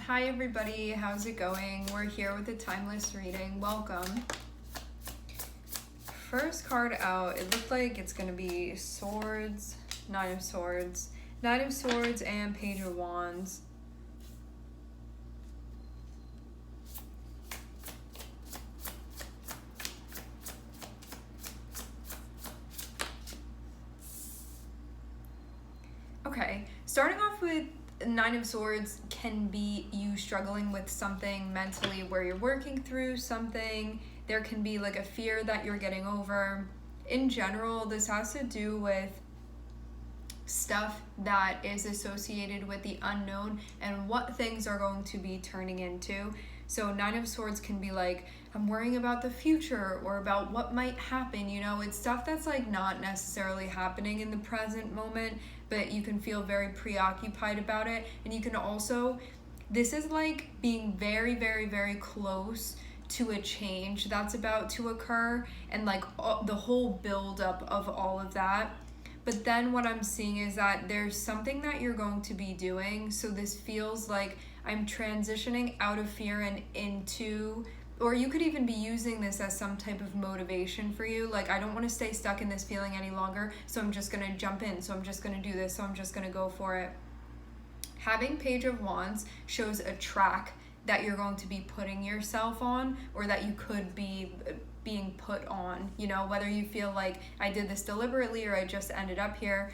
Hi everybody, how's it going? We're here with a timeless reading. Welcome. First card out, it looked like it's going to be Swords, Nine of Swords, and Page of Wands. Okay, starting off with Nine of Swords can be you struggling with something mentally where you're working through something. There can be like a fear that you're getting over. In general, this has to do with stuff that is associated with the unknown and what things are going to be turning into. So Nine of Swords can be like, I'm worrying about the future or about what might happen, you know, it's stuff that's like not necessarily happening in the present moment, but you can feel very preoccupied about it. And you can also, this is like being very, very, very close to a change that's about to occur and like the whole buildup of all of that. But then what I'm seeing is that there's something that you're going to be doing. So this feels like I'm transitioning out of fear and into, or you could even be using this as some type of motivation for you. Like, I don't want to stay stuck in this feeling any longer, so I'm just going to jump in. So I'm just going to do this. So I'm just going to go for it. Having Page of Wands shows a track that you're going to be putting yourself on, or that you could be being put on, you know, whether you feel like I did this deliberately or I just ended up here.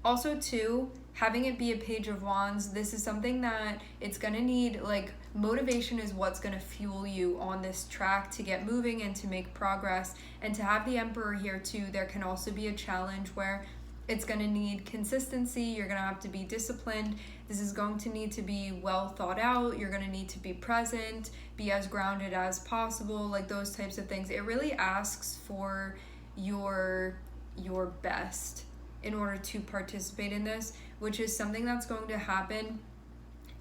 Also too, having it be a Page of Wands, this is something that it's gonna need, like, motivation is what's gonna fuel you on this track to get moving and to make progress. And to have the Emperor here too, there can also be a challenge where it's going to need consistency. You're going to have to be disciplined. This is going to need to be well thought out. You're going to need to be present, be as grounded as possible, like those types of things. It really asks for your best in order to participate in this, which is something that's going to happen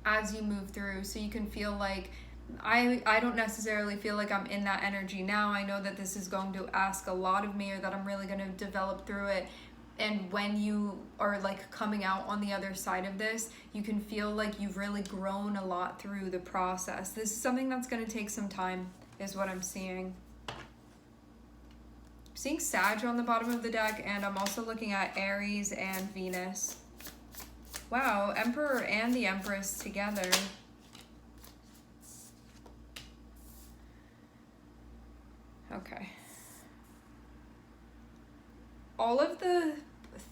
as you move through. So you can feel like, I don't necessarily feel like I'm in that energy now. I know that this is going to ask a lot of me, or that I'm really going to develop through it. And when you are like coming out on the other side of this, you can feel like you've really grown a lot through the process. This is something that's going to take some time, is what I'm seeing. I'm seeing Sag on the bottom of the deck, and I'm also looking at Aries and Venus. Wow, Emperor and the Empress together. Okay. All of the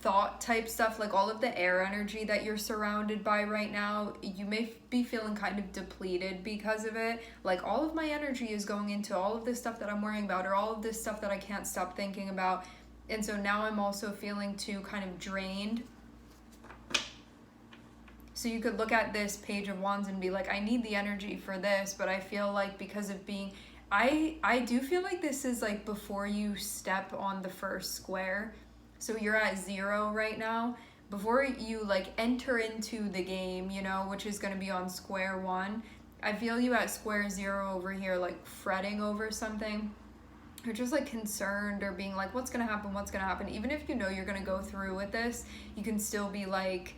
thought type stuff, like all of the air energy that you're surrounded by right now, you may be feeling kind of depleted because of it. Like, all of my energy is going into all of this stuff that I'm worrying about, or all of this stuff that I can't stop thinking about. And so now I'm also feeling too kind of drained. So you could look at this Page of Wands and be like, I need the energy for this, but I feel like because of being, I do feel like this is like before you step on the first square. So you're at 0 right now. Before you like enter into the game, you know, which is going to be on square 1, I feel you at square 0 over here, like fretting over something, or just like concerned, or being like, what's going to happen? Even if you know you're going to go through with this, you can still be like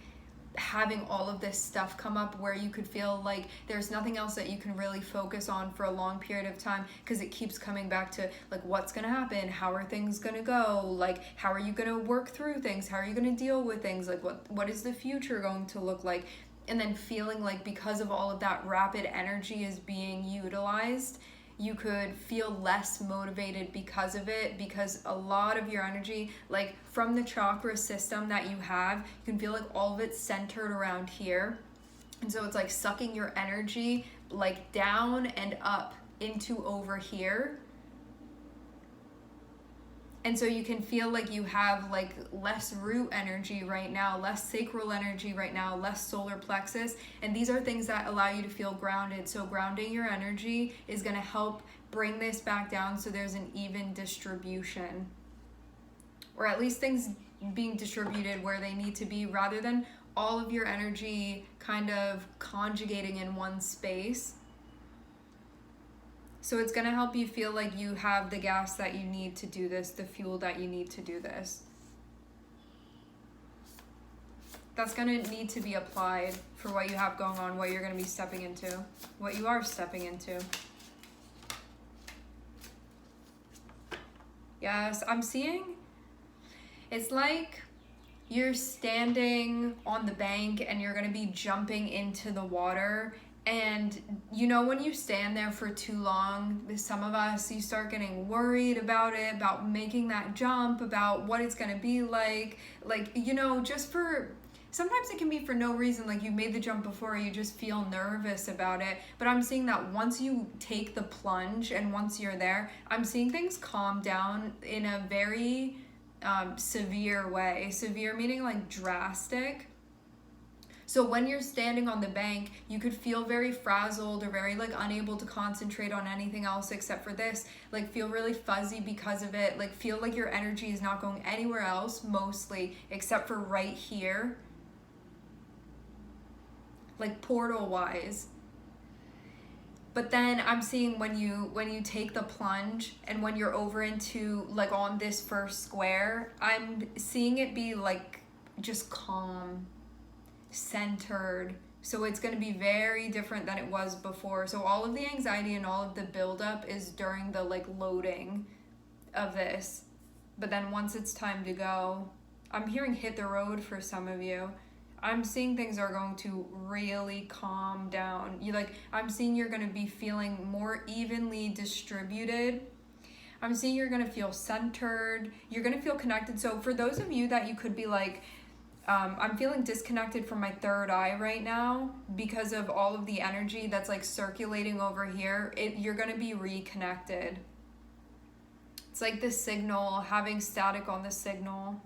having all of this stuff come up where you could feel like there's nothing else that you can really focus on for a long period of time, because it keeps coming back to like, what's going to happen, how are things going to go, like how are you going to work through things, how are you going to deal with things, like what is the future going to look like. And then feeling like because of all of that rapid energy is being utilized, you could feel less motivated because of it, because a lot of your energy, like from the chakra system that you have, you can feel like all of it's centered around here. And so it's like sucking your energy like down and up into over here. And so you can feel like you have like less root energy right now, less sacral energy right now, less solar plexus. And these are things that allow you to feel grounded. So grounding your energy is going to help bring this back down so there's an even distribution. Or at least things being distributed where they need to be, rather than all of your energy kind of conjugating in one space. So it's going to help you feel like you have the gas that you need to do this, the fuel that you need to do this. That's going to need to be applied for what you have going on, what you're going to be stepping into, what you are stepping into. Yes, I'm seeing, it's like you're standing on the bank and you're going to be jumping into the water. And you know, when you stand there for too long, some of us, you start getting worried about it, about making that jump, about what it's going to be like, you know, just for, sometimes it can be for no reason, like you made the jump before, you just feel nervous about it. But I'm seeing that once you take the plunge and once you're there, I'm seeing things calm down in a very severe way. Severe meaning like drastic. So when you're standing on the bank, you could feel very frazzled or very like unable to concentrate on anything else except for this, like feel really fuzzy because of it, like feel like your energy is not going anywhere else mostly except for right here, like portal wise. But then I'm seeing when you take the plunge and when you're over into like on this first square, I'm seeing it be like just calm, centered. So it's going to be very different than it was before. So all of the anxiety and all of the buildup is during the like loading of this. But then once it's time to go, I'm hearing hit the road for some of you. I'm seeing things are going to really calm down. I'm seeing you're going to be feeling more evenly distributed. I'm seeing you're going to feel centered. You're going to feel connected. So for those of you that you could be like, I'm feeling disconnected from my third eye right now because of all of the energy that's like circulating over here. You're going to be reconnected. It's like the signal, having static on the signal.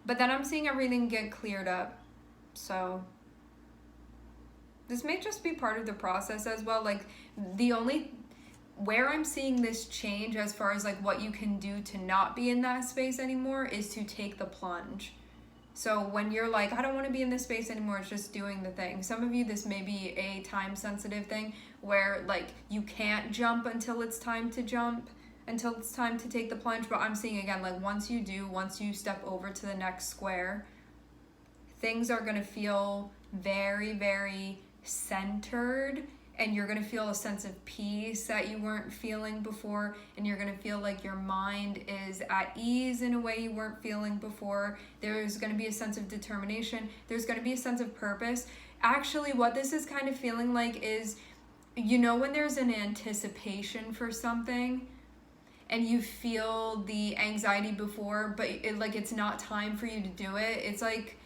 But then I'm seeing everything get cleared up. So this may just be part of the process as well. Like where I'm seeing this change as far as like what you can do to not be in that space anymore is to take the plunge. So when you're like, I don't want to be in this space anymore, it's just doing the thing. Some of you, this may be a time sensitive thing where like you can't jump until it's time to jump, until it's time to take the plunge. But I'm seeing again, like once you step over to the next square, things are going to feel very, very centered. And you're going to feel a sense of peace that you weren't feeling before. And you're going to feel like your mind is at ease in a way you weren't feeling before. There's going to be a sense of determination. There's going to be a sense of purpose. Actually, what this is kind of feeling like is, you know, when there's an anticipation for something and you feel the anxiety before, but it's not time for you to do it. It's like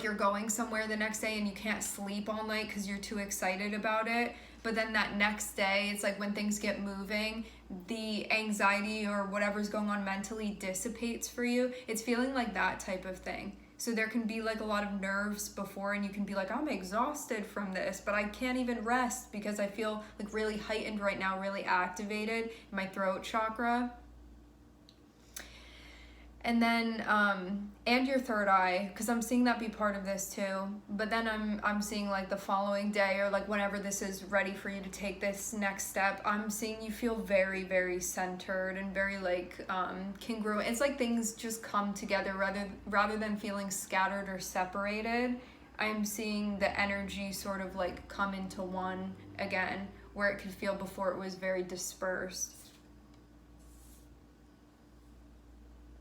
you're going somewhere the next day and you can't sleep all night because you're too excited about it. But then that next day, it's like when things get moving, the anxiety or whatever's going on mentally dissipates for you. It's feeling like that type of thing. So there can be like a lot of nerves before and you can be like, I'm exhausted from this, but I can't even rest because I feel like really heightened right now, really activated in my throat chakra. And then, and your third eye, because I'm seeing that be part of this too. But then I'm seeing like the following day or like whenever this is ready for you to take this next step, I'm seeing you feel very, very centered and very like congruent. It's like things just come together rather than feeling scattered or separated. I'm seeing the energy sort of like come into one again, where it could feel before it was very dispersed.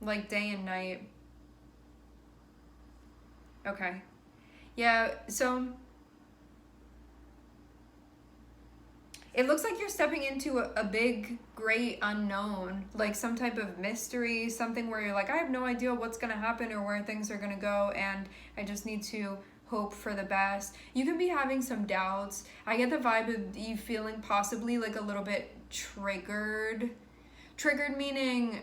Like day and night. Okay. Yeah, so it looks like you're stepping into a big, great unknown, like some type of mystery, something where you're like, I have no idea what's going to happen or where things are going to go, and I just need to hope for the best. You can be having some doubts. I get the vibe of you feeling possibly like a little bit triggered meaning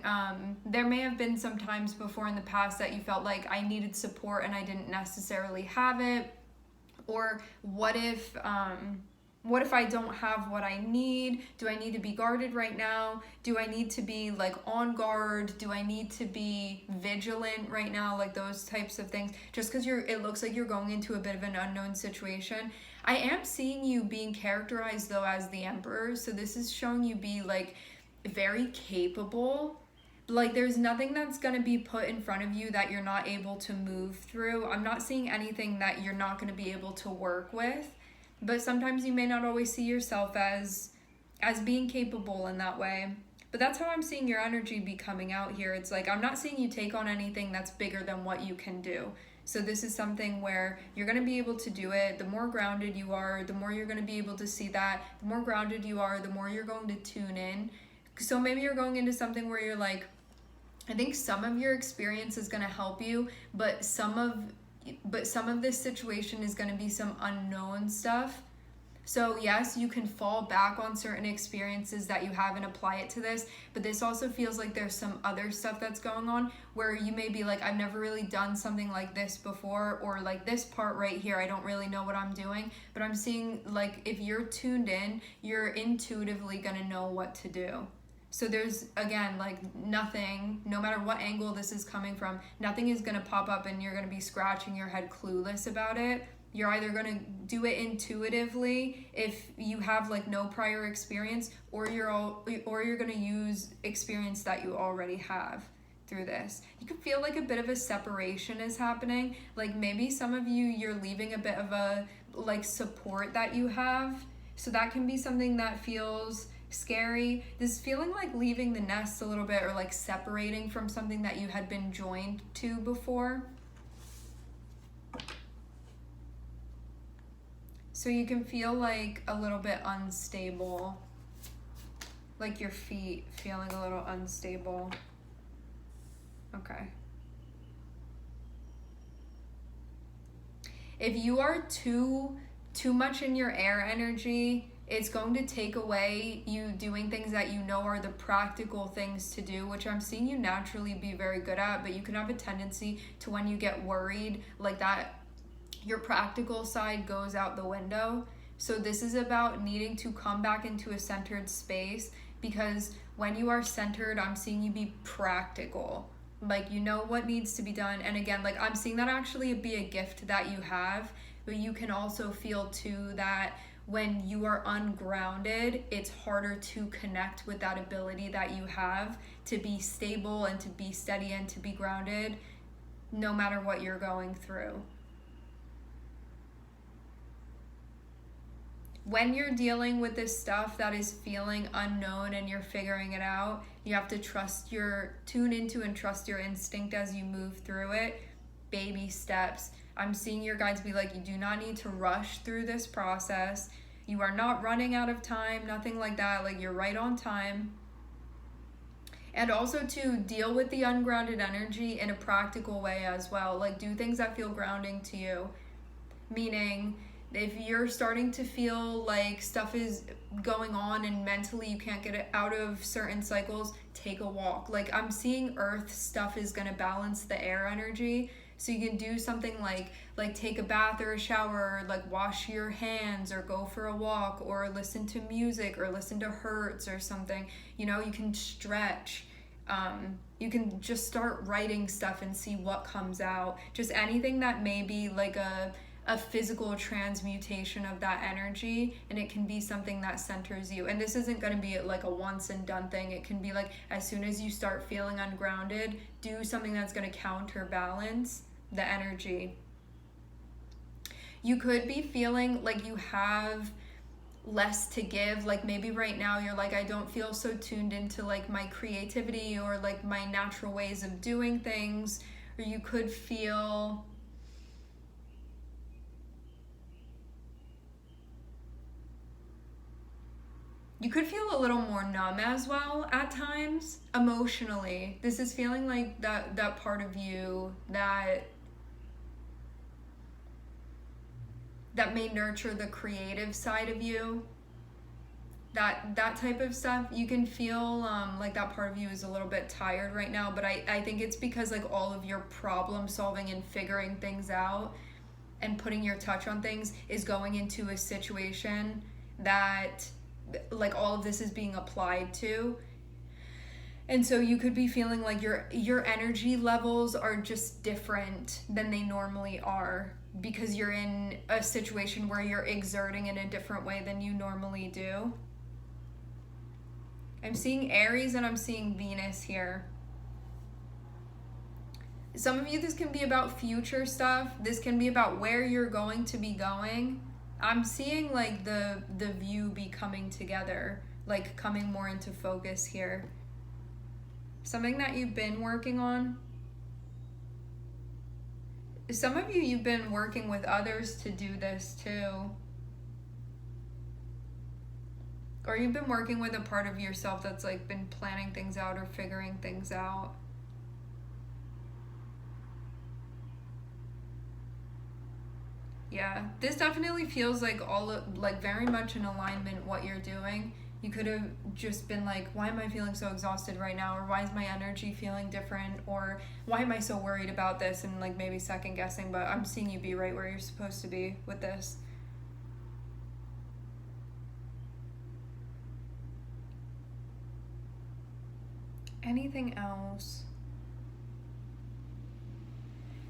there may have been some times before in the past that you felt like I needed support and I didn't necessarily have it. Or what if I don't have what I need? Do I need to be guarded right now? Do I need to be like on guard? Do I need to be vigilant right now? Like those types of things. Just because it looks like you're going into a bit of an unknown situation. I am seeing you being characterized though as the Emperor. So this is showing you be like very capable, like there's nothing that's going to be put in front of you that you're not able to move through. I'm not seeing anything that you're not going to be able to work with, but sometimes you may not always see yourself as being capable in that way. But that's how I'm seeing your energy be coming out here. It's like I'm not seeing you take on anything that's bigger than what you can do. So this is something where you're going to be able to do it. The more grounded you are, the more you're going to be able to see that. The more grounded you are, the more you're going to tune in. So maybe you're going into something where you're like, I think some of your experience is going to help you, but some of this situation is going to be some unknown stuff. So yes, you can fall back on certain experiences that you have and apply it to this, but this also feels like there's some other stuff that's going on where you may be like, I've never really done something like this before, or like this part right here, I don't really know what I'm doing. But I'm seeing like if you're tuned in, you're intuitively gonna know what to do. So there's, again, like nothing, no matter what angle this is coming from, nothing is gonna pop up and you're gonna be scratching your head clueless about it. You're either going to do it intuitively if you have like no prior experience, or you're going to use experience that you already have through this. You can feel like a bit of a separation is happening. Like maybe some of you're leaving a bit of a like support that you have. So that can be something that feels scary. This feeling like leaving the nest a little bit, or like separating from something that you had been joined to before. So you can feel like a little bit unstable, like your feet feeling a little unstable. Okay. If you are too much in your air energy, it's going to take away you doing things that you know are the practical things to do, which I'm seeing you naturally be very good at, but you can have a tendency to, when you get worried like that, your practical side goes out the window. So this is about needing to come back into a centered space, because when you are centered, I'm seeing you be practical. Like you know what needs to be done. And again, like I'm seeing that actually be a gift that you have, but you can also feel too that when you are ungrounded, it's harder to connect with that ability that you have to be stable and to be steady and to be grounded no matter what you're going through. When you're dealing with this stuff that is feeling unknown and you're figuring it out, you have to tune into and trust your instinct as you move through it. Baby steps. I'm seeing your guides be like, you do not need to rush through this process. You are not running out of time, nothing like that. Like you're right on time. And also to deal with the ungrounded energy in a practical way as well. Like do things that feel grounding to you. Meaning, if you're starting to feel like stuff is going on and mentally you can't get it out of certain cycles, take a walk. Like I'm seeing earth stuff is going to balance the air energy. So you can do something like take a bath or a shower, or like wash your hands, or go for a walk, or listen to music, or listen to Hertz or something. You know, you can stretch. You can just start writing stuff and see what comes out. Just anything that may be like a physical transmutation of that energy, and it can be something that centers you. And this isn't going to be like a once and done thing. It can be like as soon as you start feeling ungrounded, do something that's going to counterbalance the energy. You could be feeling like you have less to give. Like maybe right now you're like, I don't feel so tuned into like my creativity or like my natural ways of doing things. Or you could feel a little more numb as well at times emotionally. This is feeling like that part of you that may nurture the creative side of you. That type of stuff. You can feel like that part of you is a little bit tired right now, but I think it's because like all of your problem solving and figuring things out and putting your touch on things is going into a situation that like all of this is being applied to. And so you could be feeling like your energy levels are just different than they normally are, because you're in a situation where you're exerting in a different way than you normally do. I'm seeing Aries and I'm seeing Venus here. Some of you, this can be about future stuff. This can be about where you're going to be going. I'm seeing like the view be coming together, like coming more into focus here. Something that you've been working on. Some of you, you've been working with others to do this too. Or you've been working with a part of yourself that's like been planning things out or figuring things out. Yeah, this definitely feels like like very much in alignment what you're doing. You could have just been like, why am I feeling so exhausted right now? Or why is my energy feeling different? Or why am I so worried about this? And like maybe second guessing, but I'm seeing you be right where you're supposed to be with this. Anything else?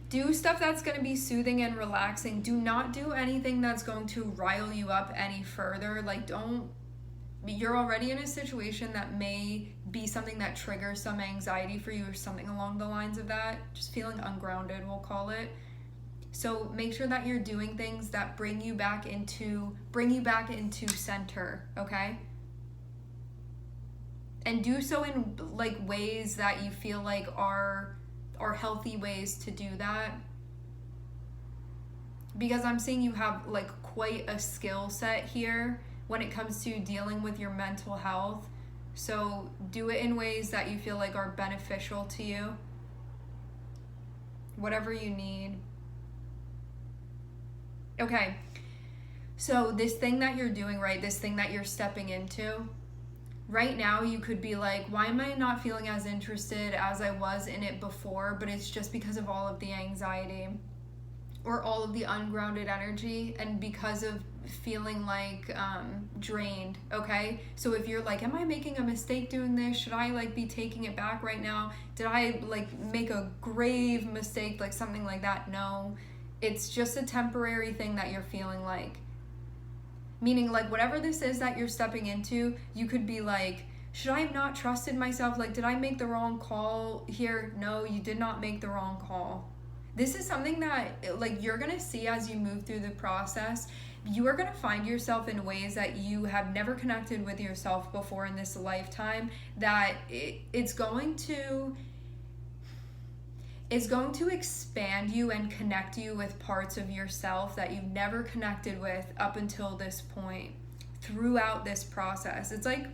Do stuff that's going to be soothing and relaxing. Do not do anything that's going to rile you up any further. Like, you're already in a situation that may be something that triggers some anxiety for you or something along the lines of that. Just feeling ungrounded, we'll call it. So make sure that you're doing things that bring you back into center, okay? And do so in like ways that you feel like are healthy ways to do that, because I'm seeing you have like quite a skill set here when it comes to dealing with your mental health. So do it in ways that you feel like are beneficial to you, whatever you need. Okay, so this thing that you're doing, right, this thing that you're stepping into right now, you could be like, why am I not feeling as interested as I was in it before? But it's just because of all of the anxiety or all of the ungrounded energy and because of feeling like drained, okay? So if you're like, am I making a mistake doing this? Should I like be taking it back right now? Did I like make a grave mistake, like something like that? No, it's just a temporary thing that you're feeling like. Meaning, like, whatever this is that you're stepping into, you could be like, should I have not trusted myself? Like, did I make the wrong call here? No, you did not make the wrong call. This is something that, like, you're going to see as you move through the process. You are going to find yourself in ways that you have never connected with yourself before in this lifetime, that it's going to expand you and connect you with parts of yourself that you've never connected with up until this point throughout this process. It's like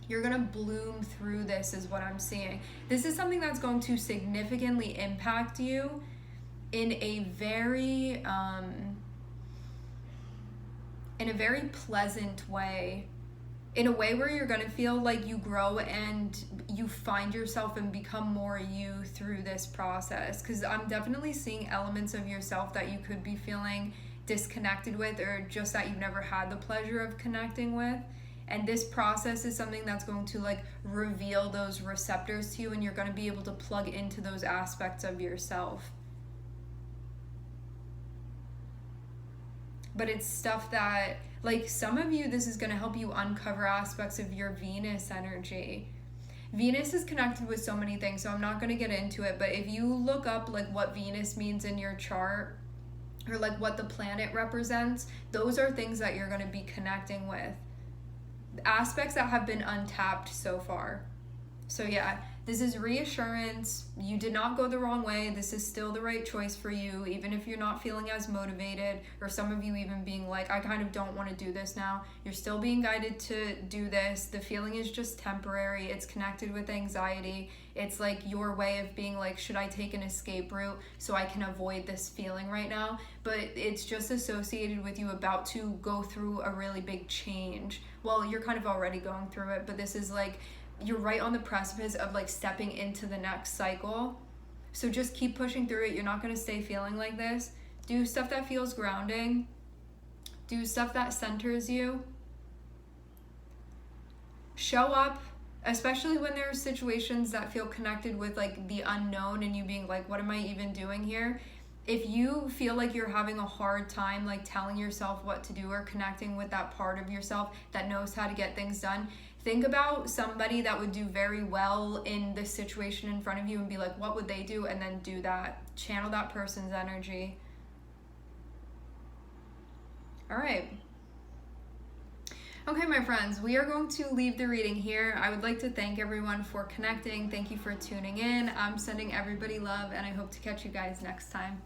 you're gonna bloom through this, is what I'm seeing. This is something that's going to significantly impact you in a very pleasant way. In a way where you're going to feel like you grow and you find yourself and become more you through this process. Because I'm definitely seeing elements of yourself that you could be feeling disconnected with, or just that you've never had the pleasure of connecting with. And this process is something that's going to like reveal those receptors to you, and you're going to be able to plug into those aspects of yourself. But it's stuff that, like, some of you, this is going to help you uncover aspects of your Venus energy. Venus is connected with so many things, so I'm not going to get into it, but if you look up like what Venus means in your chart, or like what the planet represents, those are things that you're going to be connecting with. Aspects that have been untapped so far. So yeah, this is reassurance. You did not go the wrong way. This is still the right choice for you, even if you're not feeling as motivated, or some of you even being like, I kind of don't want to do this now. You're still being guided to do this. The feeling is just temporary. It's connected with anxiety. It's like your way of being like, should I take an escape route so I can avoid this feeling right now? But it's just associated with you about to go through a really big change. Well, you're kind of already going through it, but this is like, you're right on the precipice of like stepping into the next cycle. So just keep pushing through it. You're not going to stay feeling like this. Do stuff that feels grounding. Do stuff that centers you. Show up, especially when there are situations that feel connected with like the unknown and you being like, what am I even doing here? if you feel like you're having a hard time like telling yourself what to do or connecting with that part of yourself that knows how to get things done, think about somebody that would do very well in this situation in front of you and be like, what would they do? And then do that. Channel that person's energy. All right. Okay, my friends, we are going to leave the reading here. I would like to thank everyone for connecting. Thank you for tuning in. I'm sending everybody love, and I hope to catch you guys next time.